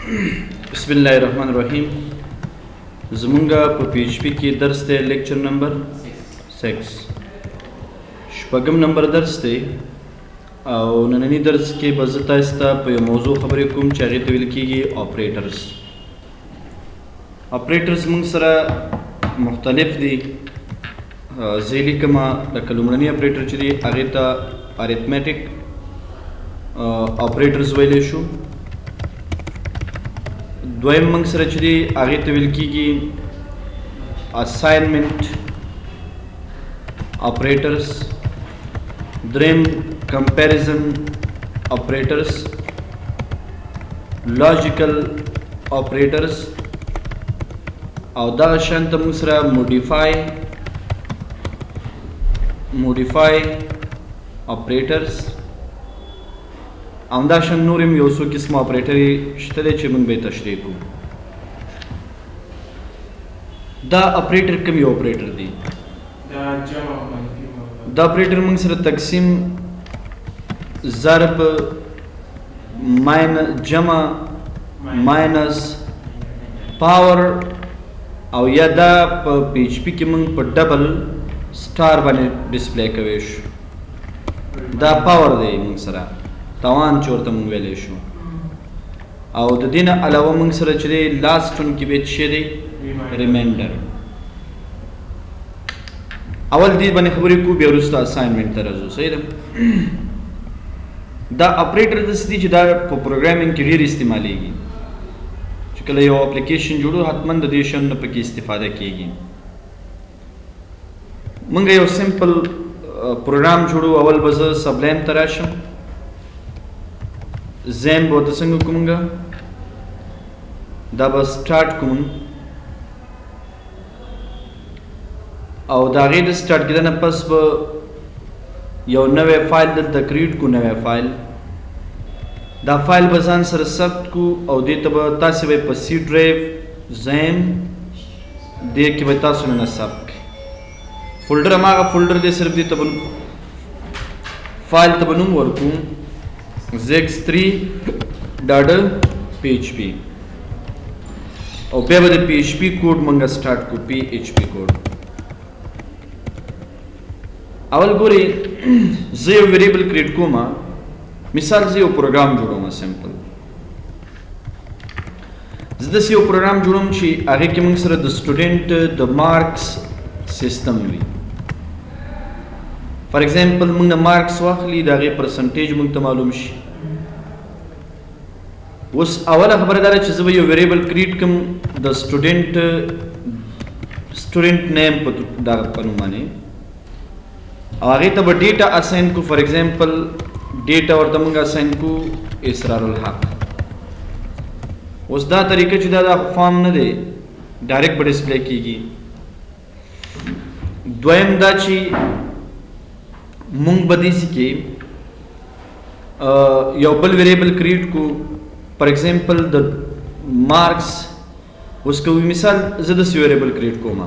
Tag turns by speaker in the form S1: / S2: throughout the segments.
S1: बिस्मिल्लाहिर्रहमानिर्रहीम। ज़मूंगा PHP की दर्स थे लेक्चर नंबर 6 शपगम नंबर दर्स थे और नन्ही दर्स के बज़ता इस्ता पे मौजू खबरें कुम चाहे तो विल्की ऑपरेटर्स मंग सरा मुख्तलिफ दी ज़ेली कमा लकलुमनी ऑपरेटर चली आगे अरिथमेटिक ऑपरेटर्स वाले शो द्वयम मंग सर चली आगे तविल की असाइनमेंट ऑपरेटर्स द्रेम कंपैरिजन ऑपरेटर्स लॉजिकल ऑपरेटर्स और दा शांत मंग सर मॉडिफाई ऑपरेटर्स आमदाशन नूरिम योसु किस्म ऑपरेटरी शतले चिमंग बे तशरीह दा ऑपरेटर कम यो ऑपरेटर दी दा ऑपरेटर मंग सर तकसीम ज़रब जमा माइनस पावर और या दा PHP के मंग पर डबल स्टार बने डिस्प्ले कवेश दा पावर दे मंग सरा तवान चोर तम वेले शो और दिन अलावा मंग सर चले लास्ट उनकी बेच दे रिमाइंडर अवल दी बने खबरी को बेरुस्ता असाइनमेंट तरजो सही दा ऑपरेटर दस्ती जदा प्रोग्रामिंग के लिए इस्तेमाल की चकल यो एप्लीकेशन जोड़ो हतमंद देशन न पकी इस्तेफादा किएगी मंग यो सिंपल प्रोग्राम जोड़ो अवल बज सबलाइन तराशम ज़ैम बहुत संग कुमंगा दाब स्टार्ट कुम और दागे द स्टार्ट किधर न पस ब यो नवे फाइल द क्रिएट को नवे फाइल दा फाइल बजान सर सख्त को और दे तब तासे वे पर सी ड्राइव ज़ैम दे के बता सुनना सब फोल्डर हमारा फोल्डर दे सिर्फ दे तब फाइल तब नुम वर्कूं ZICS 3.php और बेबद PHP कोड मंगा स्टार्ट को PHP कोड अवल गोरे ज़ियो वेरिएबल क्रिएट को मा मिसाल ज़ियो प्रोग्राम जोड़ो मा सिंपल ज़ियो प्रोग्राम जोड़ो ची आगे के मंग सर द स्टूडेंट द मार्क्स सिस्टम भी फॉर एग्जांपल मंग मार्क्स वाखली दागे परसेंटेज मंग मालूम शी उस अवला खबरदार चीज़ यो वेरिएबल क्रिएट कम द स्टूडेंट नेम पर दाग पनु माने आगे तब डेटा असाइन को फॉर एग्जांपल डेटा और तमंग असाइन को इसरारुल हक उस दा तरीके चुदा दा फॉर्म न दे डायरेक्ट पर डिस्प्ले कीगी द्वयम दाची मुंग बदीसी के योबल वेरिएबल क्रिएट को फॉर एग्जांपल द मार्क्स उसको मिसाल ज़दस वेरिएबल क्रिएट को मा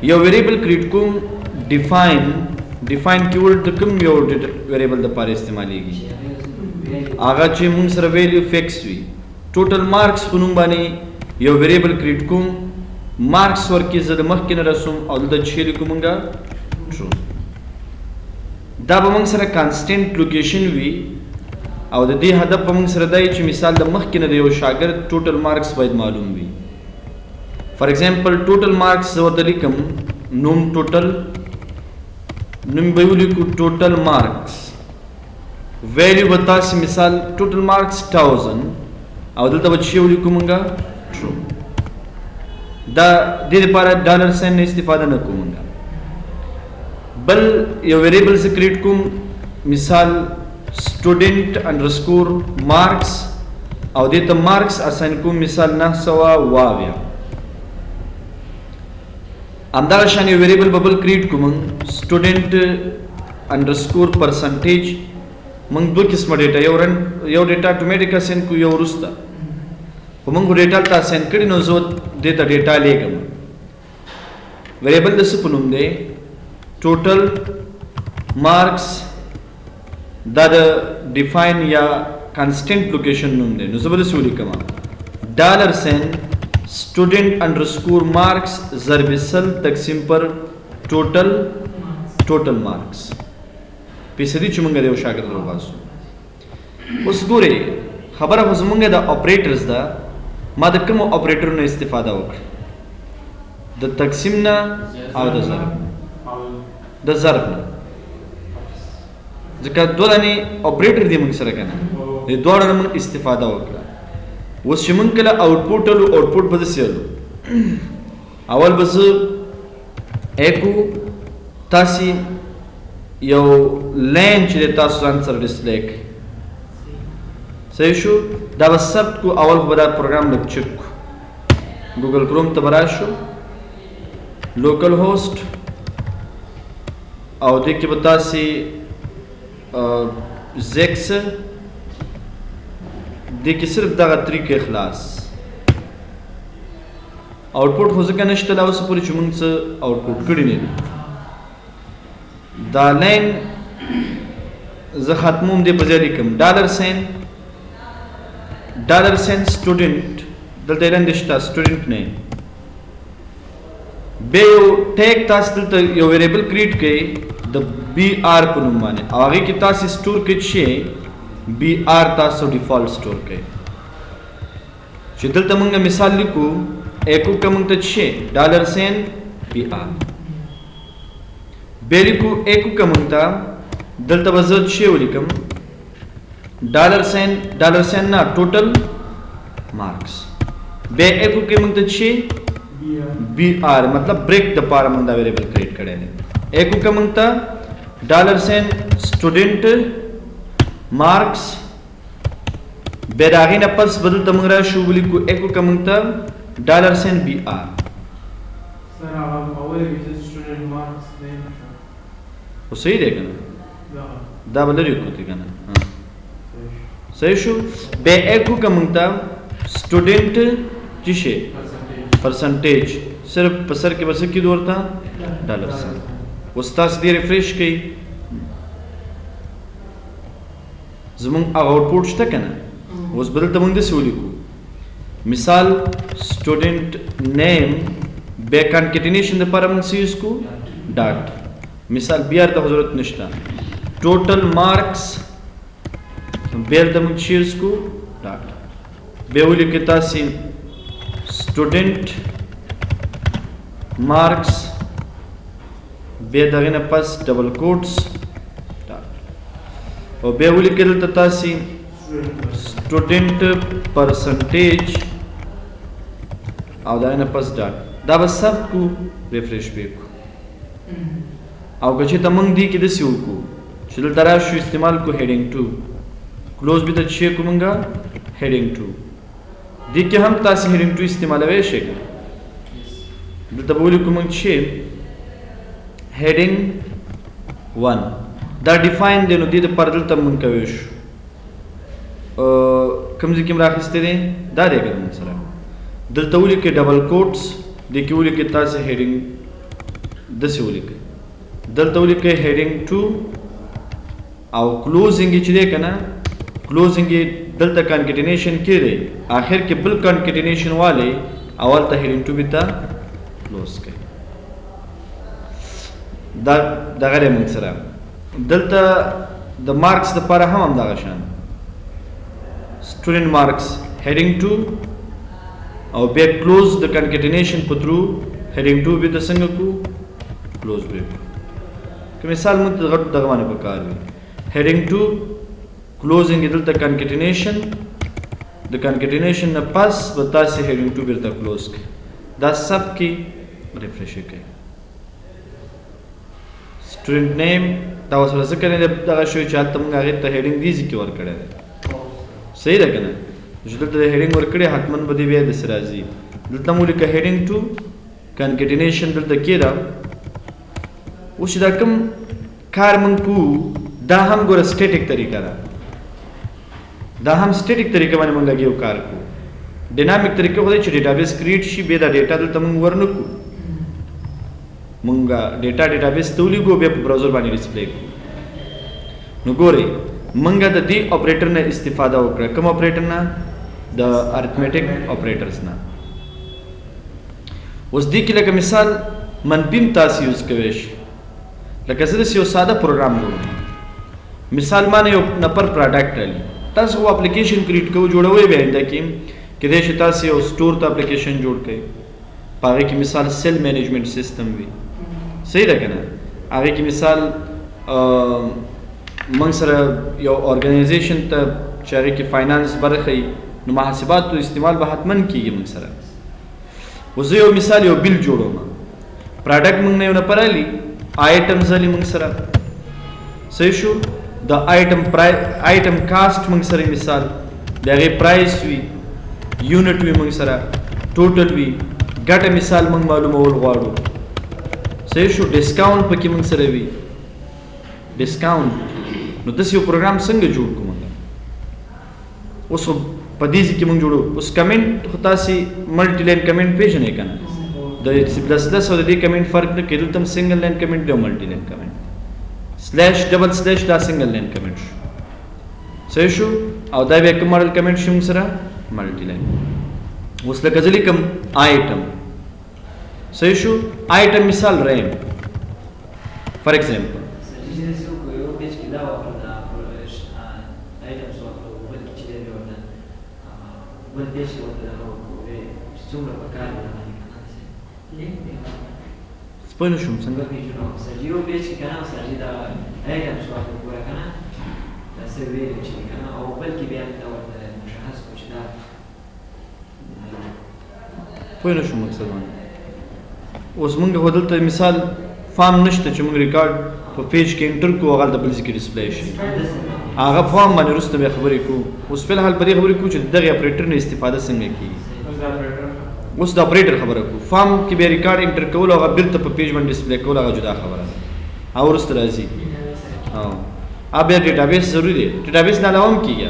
S1: यो वेरिएबल क्रिएट को डिफाइन कीवर्ड कम यो वेरिएबल द पार इस्तेमाल की आगा चे मुंग सर वैल्यू फिक्स हुई टोटल मार्क्स पुनुम बानी यो वेरिएबल क्रिएट को मार्क्स वर की ज़द मख के न रसूम और द छेली को मंगा ट्रू दा बमंग सर कांस्टेंट लोकेशन हुई और दी हदफ बमंग सर दाई ची मिसाल द मख के न देव शागर टोटल मार्क्स वाइद मालूम हुई फॉर एग्जांपल टोटल मार्क्स ज़वदलिकम नुम टोटल नुम बेउली को टोटल मार्क्स वैल्यू बता से मिसाल टोटल मार्क्स 1000 और दल तब छेउली को मंगा ट्रू दा दे पारा डॉलर साइन इस्तेफादा न को मंगा बल ये वेरिएबल से क्रिएट को मिसाल स्टूडेंट अंडरस्कोर मार्क्स और देता मार्क्स असाइन को मिसाल न सवा वाव्या अंदाज शान ये वेरिएबल बबल क्रिएट को मंग स्टूडेंट अंडरस्कोर परसेंटेज मंग दो किस्म डेटा यो डेटा ऑटोमेटिक असाइन को यो रुस्ता मंग डेटा ता असाइन कड़ी नो जो देता डेटा लेगा वेरिएबल दस पुनुम दे total marks that define या کانسټنټ لوکیشن نوم دی. نو زه به داسې ولیکم $سین student underscore marks ضرب سل تقسیم پر ټوټل مارکس فیصدي چې موږ د یو شاګرد وباسو. اوس ګورئ خبره خو زموږ د اپریټرز ده. ما د کومو اپریټرونو استفاده وکړه؟ د تقسیم نه او د ضرب نه. ځکه دوه دانې اپریټر دی موږ سره که نه، د دواړو نه موږ استفاده وکړه. اوس چې موږ کله آوټپوټ الو آوټپوټ به داسې الو اول به زه ایکو تاسې یو لین چې دی تاسو ځان سره ډسپلی کړئ. صحیح شو؟ دا به ثبت کو. اول خو به دا پروګرام لږ چک کو. ګوګل کروم ته به راشو، لوکل هوسټ، او دې کې به تاسې ZICS دې کې صرف دغه طریقې خلاص آوټپوټ خو ځکه نشته لا اوسه پورې چې موږ څه آوټپوټ کړي نه دي. دا لین زه ختموم دې په ځای لیکم $سین سټوډنټ دلته لاندې شته سټوډنټ نیم. بیا یو ټیګ تاسو دلته یو ویریبل کریټ کړئ د BR په نوم باندې، او هغې کې تاسې سټور کړئ چې BR تاسو ډیفالټ سټور کړئ. چې دلته موږ مثال لیکو ایکو که موږ ته چې $سین BR، بیا لیکو ایکو که موږ ته دلته به زه چې ولیکم $سین نه ټوټل مارکس. بیا ایکو کې موږ ته چې BR مطلب بریک د پاره موږ دا ویریبل کریټ کړی دی. ایکو که موږ ته $سین سټوډنټ مارکس، بیا د هغې نه پس به دلته موږ راشو ولیکو ایکو که موږ ته $سین BR. خو صحیح دی که نه؟ دا به لرې کړو که نه؟ صحیح شو. بیا ایکو که موږ ته سټوډنټ چې شي پرسنټیج، صرف په سر کې به څه کېدو ورته $سین. اوس تاسو دې ریفریش کړئ، زمونږ هغه آوټپوټ شته که نه؟ اوس به دلته موږ داسې ولیکو مثال سټوډنټ نیم، بیا کانکټینیشن دپاره موږ څه یوز کړو ډاټ. مثال بیا ته ضرورت نشته. ټوټل مارکس، بیا دلته موږ چې یوز کړو ډاټ. بیا ولیکئ تاسې سټوډنټ مارکس، بیا د هغې نه پس ډبل کوټس ډاټ، او بیا ولیکئ دلته تاسې سټوډنټ پرسنټیج او د هغې نه پس ډاټ. دا به ثبت کړو، ریفریش به یې کړو. او که چېرته موږ دې کې داسې وکړو چې دلته راشو استعمال کړو هیډینګ 2 کلوز به ته چې کړو موږ هیډینګ 2. دې کې هم تاسې هیډینګ 2 استعمالوی شئ. دلته به ولیکو موږ چې هیډینګ 1 دا ډیفاین دی، نو دې دپاره دلته موږ کوی شو کوم ځای کې م راخیستی دی دا دی که موږ سره دلته ولیکئ ډبل کوټس، دې کې ولیکئ تاسې هیډینګ داسې ولیکئ، دلته ولیکئ هیډینګ 2 او کلوزینګ یې چې دی که نه کلوزینګ یې دلته کانکټینیشن کې دی، آخر کې بل کانکټینیشن والی اول ته هیډینګ 2 بې ته کلوز کړئ. دا دغه دی موږ سره. دلته د مارکس دپاره هم همدغه شان سټوډنټ مارکس هیډینګ 2 او بیا کلوز د کانکټینیشن په تھرو هیډینګ 2 بې ته څنګه کړو کلوز بې کړو. که مثال موږ ته غټ دغه باندې پکار وي هیډینګ 2 کلوزینګ یې دلته کانکټینیشن، د کانکټینیشن نه پس به تاسې هیډینګ 2 بېرته کلوز کړئ. دا ثبت کړئ، ریفریش یې کړئ. سټوډنټ نیم دا اوس ورسره کړی دی دغه شوی چې هلته موږ هغې ته هیډینګ دې ځای کې ورکړی دی. صحیح ده که نه؟ چې دلته د هیډینګ ورکړی حتما به دې بیا داسې راځي. دلته مو ولیکه هیډینګ 2 کانکټینیشن دلته کېده. اوس چې دا کوم کار موږ کوو دا هم ګوره سټیټک طریقه ده، دا هم سټیټک طریقه باندې موږ لګیا یو کار کوو. ډینامیک طریقه خو دی چې ډیټابیس کریټ شي، بیا دا ډیټا دلته موږ ورنه کړو، موږ ډیټابیس ته ولیږو بیا په براوزر باندې ډسپلی کړو. نو ګورئ منګه د دې اپریټر نه استفاده وکړه. کوم اپریټر نه؟ د ارثمټیک اپریټرز نه. اوس دې کې لکه مثال منفي تاسو یوز کوئ شي. لکه زه یو ساده پروګرام جوړوم، مثال ما نه یو نفر پروډکټ رالی، تاسو یو اپلیکیشن کریټ کوو جوړوي به آینده کې کېدای شي تاسو یو سٹور ته اپلیکیشن جوړ کړئ، په هغې کې مثال سیل مینجمنټ سیستم وي، صحیح ده که نه؟ هغې کې مثال موږ سره یو ارګنایزیشن ته چې هغې کې فاینانس برخه وي نو محاسباتو استعمال به حتما کېږي موږ سره. اوس زه یو مثال یو بل جوړوم، پروډکټ موږ نه یو نفر رالي، آیټمز رالي موږ سره، صحیح شو؟ د آیټم کاسټ موږ سره مثال د هغې پرایس وي، یونټ وي موږ سره، ټوټل وي، ګټه مثال موږ معلومول غواړو، صحیح شو؟ ډسکاونټ پکې موږ سره وي، ډسکاونټ. نو داسې یو پروګرام څنګه جوړ کړو موږ؟ اوس په دې ځای کې موږ جوړو. اوس کمنټ خو تاسې ملټي لاین کمنټ پېژنئ که نه؟ د سی پلس پلس او د دې کمنټ فرق نه کوي، دلته هم سنګل لاین کمنټ دی او ملټي لاین کمنټ. سلیش ډبل سلیش دا سنګل لاین کمنټ شو، صحیح شو؟ او دا بیا کوم ماډل کمنټ شي موږ سره؟ ملټي لاین. اوس لکه زه لیکم آیټم، صحیح شو؟ آیټم مثال ریم فار ایگزامپل. سپوی نه شوم څنګه؟ پوه نه شوم مقصد باندې. اوس موږ خو دلته مثال فارم نشته چې موږ ریکارډ په پیج کې انټر کوو، هغه د بل ځای کې ډسپلی شي، هغه فارم باندې وروسته بیا خبرې کوو. اوس فی الحال په دې خبرې کوو چې دغې اپریټر نه استفاده څنګه کېږي. اوس د اپریټر خبره کوو، فارم کې بیا ریکارډ انټر کول او هغه بېرته په پیج باندې ډسپلی کول هغه جدا خبره ده، هغه وروسته راځي. بیا ډیټابیس ضروري دی، ډیټابیس نه علاوه هم کېږي،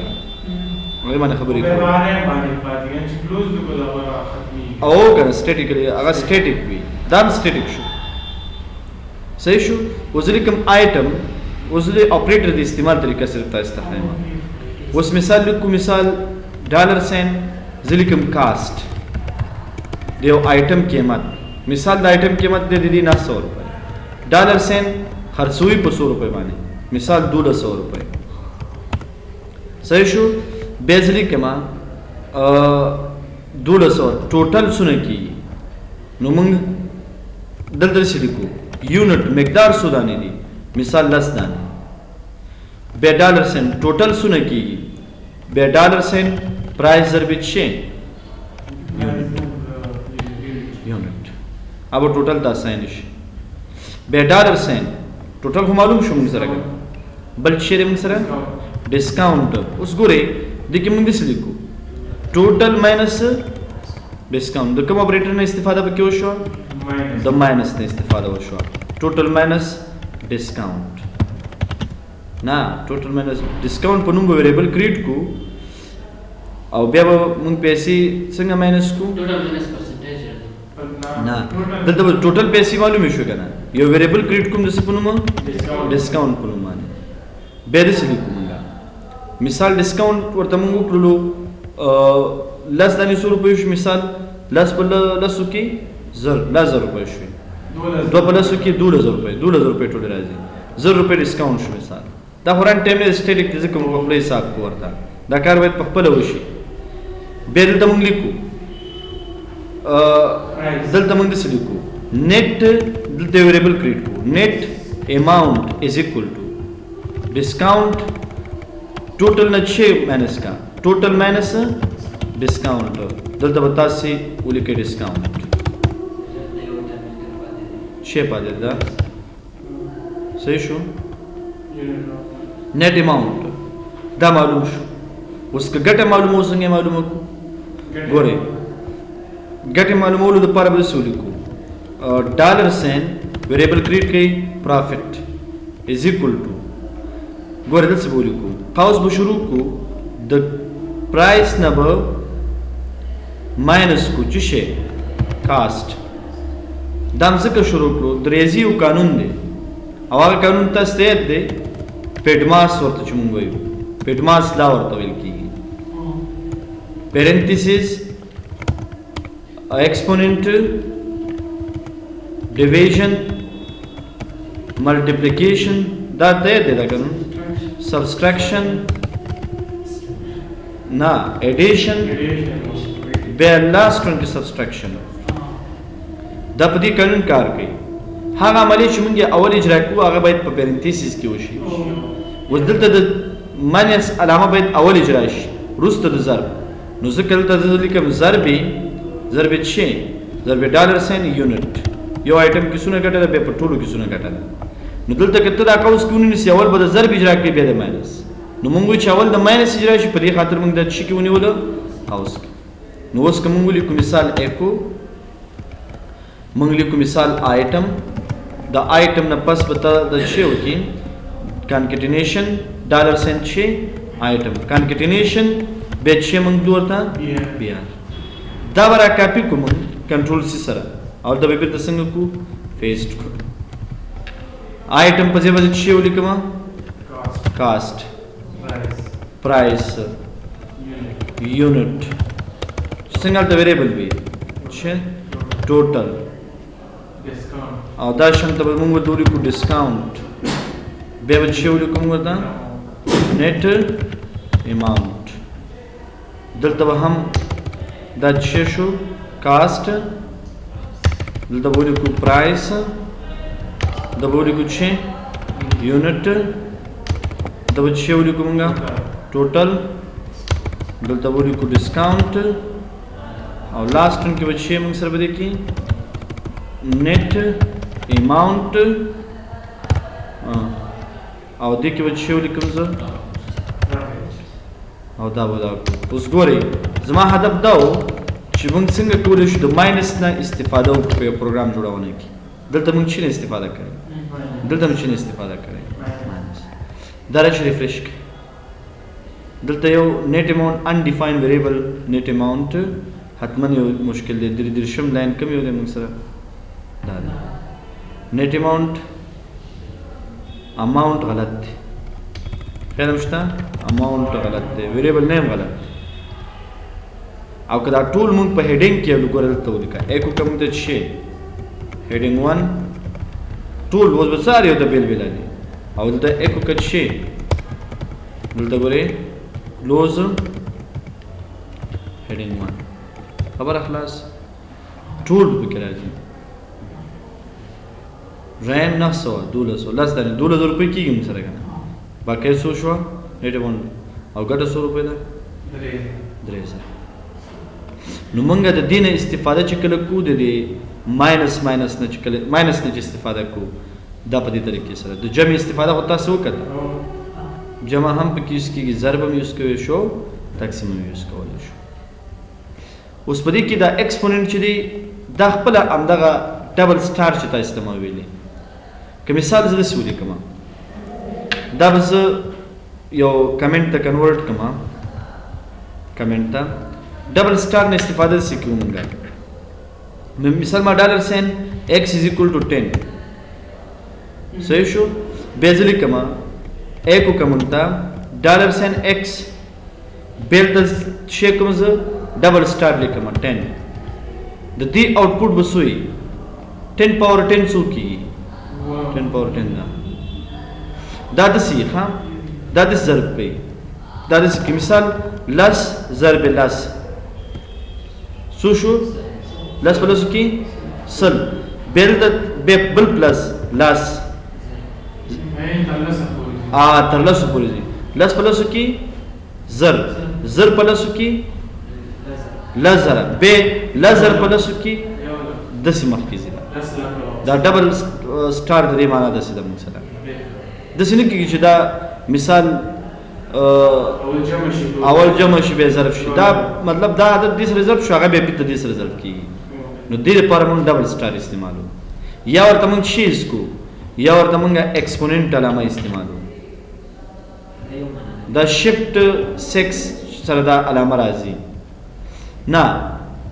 S1: هغې باندې خبرې کوو. او که نه سټیټیکلی هغه سټیټیک وي، دا هم سټیټیک شو، صحیح شو؟ اوس زه لیکم آیټم، اوس زه د اپریټر د استعمال طریقه صرف تاسو ته ښیم. اوس مثال لیکو، مثال ډالر ساین، زه لیکم کاسټ د یو آیټم قیمت، مثال د آیټم قیمت دی د دې 900 روپۍ، ډالر ساین خرڅوي په 100 روپۍ باندې، مثال 1200 روپۍ، صحیح شو؟ بیا زه لیکم 1200 ټوټل څونه کېږي، نو موږ دلته داسې لیکو یونټ مقدار څو دانې دي، مثال 10 دانې، بیا ډالر سین ټوټل څونه کېږي، بیا ډالر سین پرایس ضربې څه یونټ، अब ټوټل دا ساين شي، بیا ډالر ساين ټوټل خو معلوم شو موږ سره، بل چې موږ سره ډسکاونټ. اوس ګورئ د کې موږ څه لیکو، ټوټل ماینس ډسکاونټ. د کوم اپریټر نه استفاده وکړو شو؟ د ماینس نه استفاده وشو، ټوټل ماینس ډسکاونټ. نه ټوټل ماینس ډسکاونټ په نوم ویریبل کریټ کو او بیا به موږ پیسې څنګه ماینس کو؟ نه دلته به ټوټل پیسې معلومې شو که نه، یو ویریبل کریټ کوم د څه په نوم؟ ډسکاونټ په نوم باندې. بیا داسې لیکو موږ مثال ډسکاونټ ورته موږ وکړلو 10 دانې 100 روپۍ شو، مثال 10 په 10 کې 10,000 روپۍ شوې، 2 په 10 کې 12,000 روپۍ، 12,000 روپۍ ټول راځي، 1000 روپۍ ډسکاونټ شو. مثال دا خو رن ټایم نه سټیټیک دی ځکه موږ په خپل حساب کو ورته دا کار باید په خپله وشي. بیا دلته موږ لیکو دلته موږ داسې لیکو نیټ، دلته ویریبل کریټ کو نیټ اماؤنٹ از اکول ټو ډسکاونټ ټوټل نه چې ماینس کا ټوټل ماینس ډسکاونټ، دلته به تاسې ولیکئ ډسکاونټ چې پاتې ده، صحیح شو؟ نیټ اماؤنٹ دا معلوم شو. اوس که ګټه معلومه څنګه معلومه کو؟ ګورئ ګټې معلومولو دپاره به داسې ولیکو ډالر ساین ویریبل کریټ کوي پرافټ از اکول ټو، ګورئ دلته به ولیکو قوس به شروع کو د پرایس نه به ماینس کو چې شی کاسټ. دا هم ځکه شروع کړو د ریاضي یو قانون دی او هغه قانون تاسو ته یاد دی، پیډماس ورته چې مونږ وایو پیټماس لا ورته ویل کیږي. پیرنتھیسز exponent, division, multiplication دا دې دا کنه subtraction ना addition بیا last one کې subtraction دا په دې قانون کار کوي. هغه عملی چې موږ اول اجرا کوو هغه باید په پیرنتھیسز کې وشي. ودلته د ماینس علامه باید اول اجرا شي وروسته د ضرب. نو ځکه دلته لیکم ضرب چی ضرب ډالر ساين یونټ یو آیټم کې څونه ګټه ده به په ټولو کې څونه ګټه ده. نو دلته کته دا قوس کېونی نسی اول به د ضرب اجرا کوي بیا د ماینس. نو موږ چې اول د ماینس اجرا شي په دې خاطر موږ د چی کې ونیول قوس. نو اوس کوم موږ لیکو مثال ایکو موږ لیکو مثال آیټم د آیټم نه پس به د چی وکي کانکټینیشن ډالر ساين چی آیټم کانکټینیشن به چی موږ ورته بیا دا برا کاپی کوم کنټرول سی سره او د به بیرته څنګه کو پیسټ کو آیټم په ځای باندې چی ولیکم کاست پرایس یونټ څنګه د ویریبل وی چې ټوټل او دا شنت به موږ دوری کو ډیسکاونټ به به چی ولیکم ورته نیټ اماونت دلته هم دا چی شو کاست دلته به ولیکو پرایس دا به ولیکو چی یونټ دا به چی ولیکو موږ ټوټل دلته به ولیکو ډیسکاونټ او لاست ټن کې به چی موږ سره به دی کی نیټ اماونت او دې کې به چی ولیکم زه او دا به دا اوس ګورئ زما هدف دا و چې موږ څنګه کولی شو د ماینس نه استفاده وکړو په پروګرام جوړونه کې. دلته موږ چی نه استفاده کړی دلته موږ چی نه استفاده کړی ماینس دا راشي ریفریش کړئ. دلته یو نیټ اماونټ انډیفاینډ ویریبل نیټ اماونټ حتما یو مشکل دی. درشم لاین کم یو دی موږ سره دا دی نیټ اماونټ اماونټ غلط دی خیر مشته اماونټ غلط دی ویریبل نیم غلط دی. او کدا ټول مونږ په هډینګ کې وګورل ته ولیکا ایکو کوم ته شي هډینګ 1 ټول اوس به ساره یو د بیل بیل دي او دلته ایکو کټ شي دلته ګورې کلوز هډینګ 1 خبر اخلاص ټول به راځي رین 900 1200 لاس دنه 2000 روپۍ کېږي سره کنه باقي سو شو نیټ ون او ګټه 100 روپۍ ده 3000. نو مونږ د دینه استفاده چې کله کو د ماینس نه چې کله ماینس نه استفاده کو دا په دې طریقې سره د جمع استفاده هوتا سو کړه جمع هم په کیس کې ضرب هم یوز کوي شو تقسیم هم یوز کول شو. اوس په دې کې دا ایکسپوننت چې دی دا خپل همدغه ډبل سٹار چې تاسو استعمال ویلې که مثال زه سولې کما دا بس یو کمنټ ته کنورټ کما کمنټ ته ډبل سٹار نه استفاده سکوونګا مثال ما ډالر ساين x = 10 صحیح شو بیزلی کما a کو کمنتا ډالر ساين x بیل د شی کوم ز ډبل سٹار لیکما 10 د دې آوټپوټ بسوي 10 پاور 10 سو کی 10 پاور 10 دا د سی ها دا د ضرب په دا د کی مثال لس ضرب لس سو شو لس پلس کی سل بیل د بل پلس لس ترلس پوری دی لس پلس کی زر پلس کی لزر بے لزر پلس کی دسی مخکیزی دا ډبل سٹار د دې معنا دسی د موږ سره دسی نه کیږي چې دا مثال اول جمع شي به ظرف شي دا مطلب دا د دې سره ظرف شو هغه به د دې سره ظرف کیږي. نو دې لپاره موږ ډبل سٹار استعمالو یا ورته موږ شیز کو یا ورته موږ ایکسپوننٹ علامه استعمالو دا شفت 6 سره دا علامه راځي نه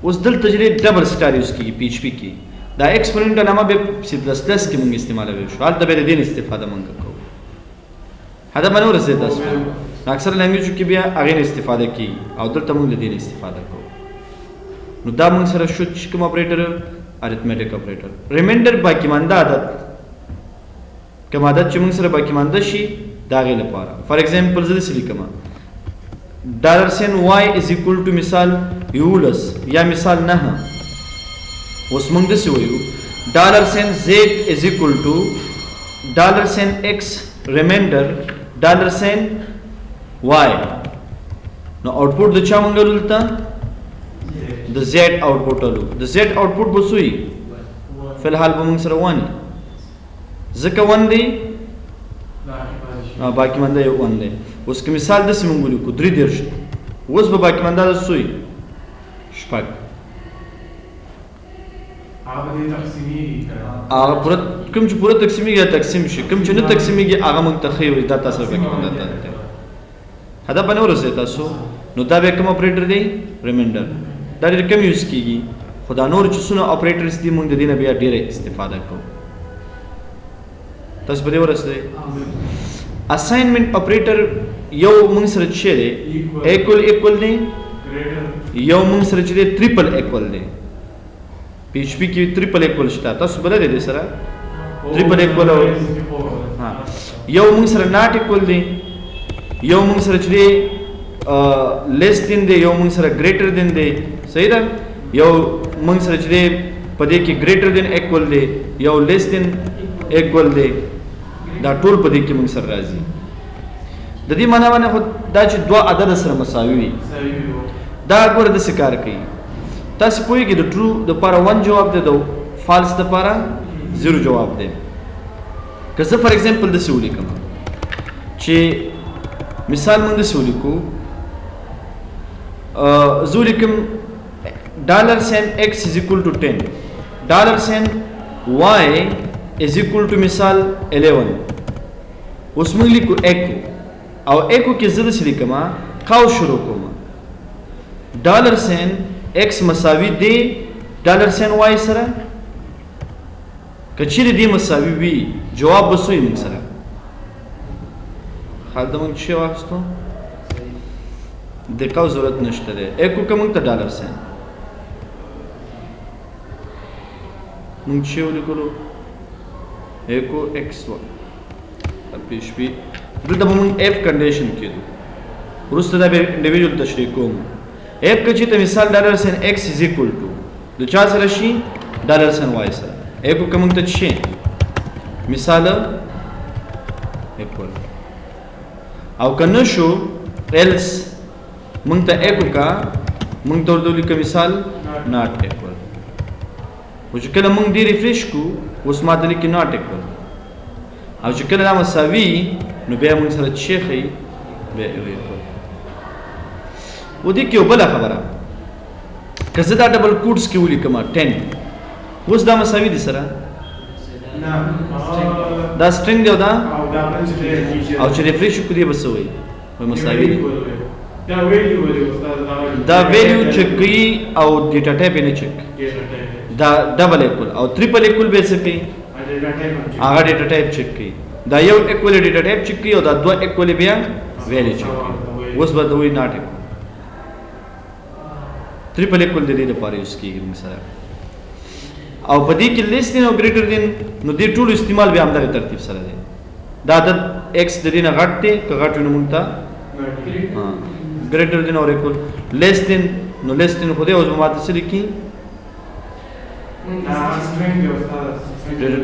S1: اوس دلته چې ډبل سٹار یوز کیږي پی ایچ پی کې دا ایکسپوننٹ علامه به سی پلس پلس کې موږ استعمالوي شو حالت به د دې استفاده موږ کوو هدا باندې ورسېد تاسو اکثر لانګویج کې بیا هغه نه استفاده کی او دلته موږ له دې نه استفاده کوو نو دا موږ سره شو چې کوم اپریټر ارثمټیک اپریټر ریمایندر باقی مانده عادت کوم عادت چې موږ سره باقی مانده شي دا غي لپاره فار ایگزامپل زه دې لیکم $y = مثال یولس یا مثال نه اوس موږ دې وایو $z = $x ریمایندر $y نو آوټپوټ د چا مونږ ولته د z آوټپوټ ولو د z آوټپوټ بسوي فلحال به مونږ سره وانی ځکه ون دی باقی منده یو ون دی اوس که مثال داسې مونږ ولیکو 33 اوس به باقی منده د سوی شپږ هغه پوره کوم چې پوره تقسیمیږي تقسیم شي کوم چې نه تقسیمیږي هغه مونږ ته ښیي دا تاسو باقی منده ته هدا باندې ورسېد تاسو نو دا به کوم اپریټر دی ریمایندر دا ډېر کم یوز کیږي خدا نور چې څونه اپریټرز دي مونږ د دې نه بیا ډېره استفاده کوو تاسو په دې ورسېدئ اساینمنٹ اپریټر یو مونږ سره چې دی ایکول دی یو مونږ سره چې دی ټریپل ایکول دی PHP کې ټریپل ایکول شته تاسو بل دی سره ټریپل ایکول یو مونږ سره ناٹ ایکول دی یو مونږ سره چې دی لیس دین دی یو مونږ سره ګریټر دین دی صحیح ده یو مونږ سره چې دی په دې کې ګریټر دین ایکول دی یو لیس دین ایکول دی دا ټول په دې کې مونږ سره راځي د دې معنا باندې خو دا چې دوه عدد سره مساوي وي دا ګوره د کار کوي تاسو پوهیږئ د ټرو د لپاره 1 جواب دی د فالس د لپاره 0 جواب دی که زه فار ایگزامپل داسې ولیکم چې مثال موږ داسې ولیکو زه ولیکم $x = 10 $y = مثال 11 اوس موږ لیکو ایکو او ایکو کې زه داسې لیکم قاو شروع کوم $x مساوي دی $y سره که چیرې دی مساوي وي جواب به سوی موږ سره هلته موږ څه واخیستو د قاو ضرورت نشته دی ایکو که موږ ته $، موږ څه ولیکلو ایکو x PHP دلته به موږ اف کنډیشن کېدو وروسته دا به انډیویډوال تشریح کوم اف که چې ته مثال $x = د چا سره شي $y سره ایکو که موږ ته شي مثال ایکول او که نه شو ایلس موږ ته ایکو کا موږ ته ورته ولیکو مثال ناٹ ایکول او چې کله موږ دې ریفریش کو اوس ما ته لیکي ناٹ ایکول او چې کله دا مساوي نو بیا موږ سره چې ښیي بیا ایکول و دې کې یو بله خبره که زه دا ډبل کوټس کې ولیکم 10 اوس دا مساوي دي سره دا سټرینګ دی او چې ریفریش وکړو دی به څه وایي مساوي دي دا ویلیو چک کوي او ډیټا ټایپ یې نه چک دا ډبل ایکول او ټریپل ایکول به څه کوي هغه ډیټا ټایپ چک کوي دا یو ایکول ډیټا ټایپ چک کوي او دا دوه ایکول بیا ویلیو چک کوي اوس به دوی ناٹ ایکول ټریپل ایکول د دې لپاره یوز کیږي موږ سره او په دې کې لیس دین او ګریټر دین نو دې ټول استعمال بیا همدغه ترتیب سره دی دا عدد x د دې نه غټ دی که غټ وي نو موږ ته ګریټر دین او ایکول لیس دین نو لیس دین خو دې اوس به ماته څه لیکي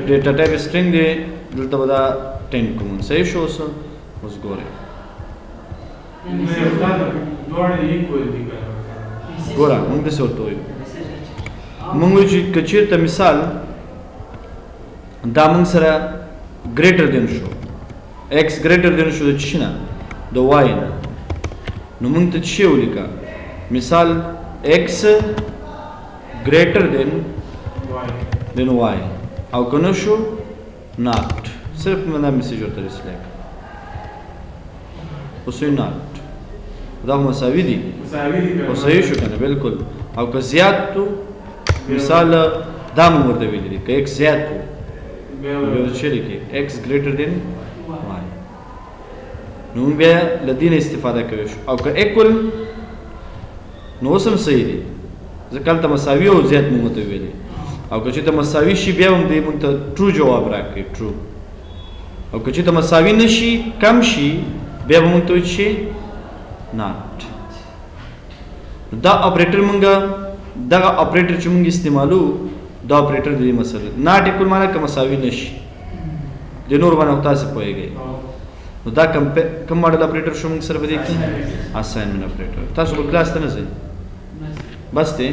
S1: ډیټا ټایپ سټرینګ دی دلته به دا 10 کوم صحیح شو اوس ګورئ ګوره موږ داسې ورته وایو موږ وایو چې که چېرته مثال دا موږ سره ګریټر دین شو x ګریټر دین شو د څه نه د y نه نو موږ ته څه ولیکه مثال x ګریټر دین y او که نه شو ناٹ صرف مې دا میسیج ورته رسلیک اوس وایي ناٹ دا مساوي دي او صحیح شو کنه بالکل او که زیات تو مثال دا موږ ورته ویلي دي که x زیات تو بیا ورته څه لیکي x greater than y نو موږ بیا له دې نه استفاده کوی شو. او که اکول نو اوس هم صحیح دی ځکه هلته مساوي او زیات موږ ته ویلي، او که چېرته مساوي شي بیا هم دی موږ ته ټرو جواب راکوي ټرو، او که چېرته مساوي نه شي کم شي بیا به موږ ته وایي چې ناټ. دا اپریټر موږ دغه اپریټر چې موږ استعمالو دا اپریټر د دې مسله ناټ اکول معنا که مساوي نه شي د نور باندې تاسو پوهیږئ. نو دا کوم ماډل اپریټر شو موږ سره به دی کې اساینمنت اپریټر. تاسو په کلاس ته نه ځئ بس دی.